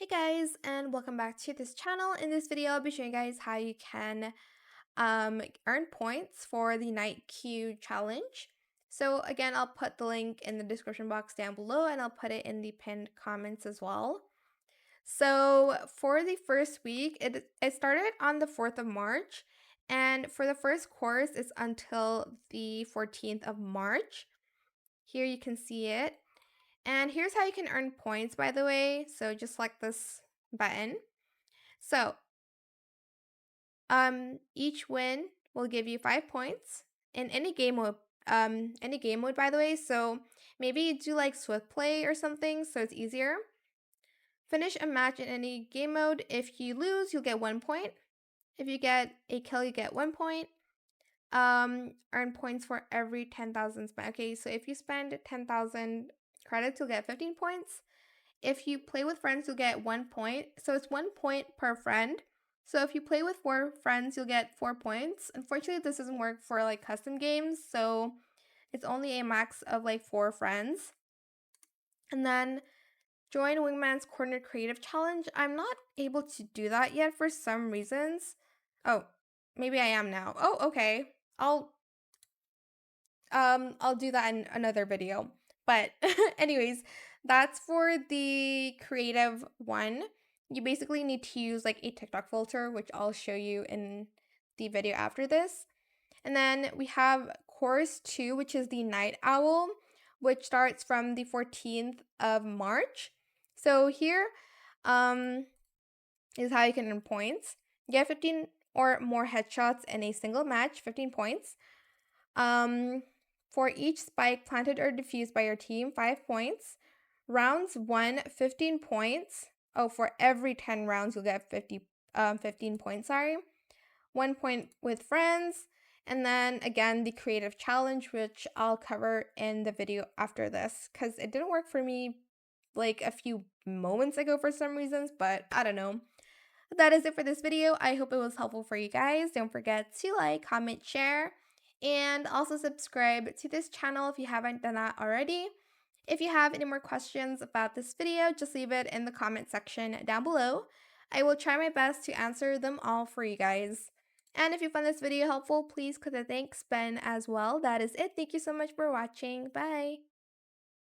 Hey guys, and welcome back to this channel. In this video, I'll be showing you guys how you can earn points for the Night Queue challenge. So again, I'll put the link in the description box down below and I'll put it in the pinned comments as well. So for the first week, it started on the 4th of March, and for the first course, it's until the 14th of March. Here you can see it. And here's how you can earn points, by the way. So just select this button. So each win will give you 5 points in any game mode. By the way. So maybe you do like Swift Play or something, so it's easier. Finish a match in any game mode. If you lose, you'll get 1 point. If you get a kill, you get 1 point. Earn points for every 10,000 spent. Okay, so if you spend 10,000 credits, you'll get 15 points. If you play with friends, you'll get 1 point. So it's 1 point per friend. So if you play with 4 friends, you'll get 4 points. Unfortunately, this doesn't work for like custom games, so it's only a max of like 4 friends. And then join Wingman's Corner Creative Challenge. I'm not able to do that yet for some reasons. Oh, maybe I am now. Oh, okay. I'll do that in another video. But anyways, that's for the creative one. You basically need to use like a TikTok filter, which I'll show you in the video after this. And then we have course 2, which is the Night Owl, which starts from the 14th of March. So here is how you can earn points. Get 15 or more headshots in a single match, 15 points. For each spike planted or defused by your team, 5 points. Rounds won, 15 points. Oh, for every 10 rounds, you'll get 15 points, sorry. 1 point with friends. And then again, the creative challenge, which I'll cover in the video after this, because it didn't work for me like a few moments ago for some reasons, but I don't know. That is it for this video. I hope it was helpful for you guys. Don't forget to like, comment, share, and also subscribe to this channel if you haven't done that already. If you have any more questions about this video, just leave it in the comment section down below. I will try my best to answer them all for you guys. And if you found this video helpful, please click the thanks button as well. That is it. Thank you so much for watching. Bye!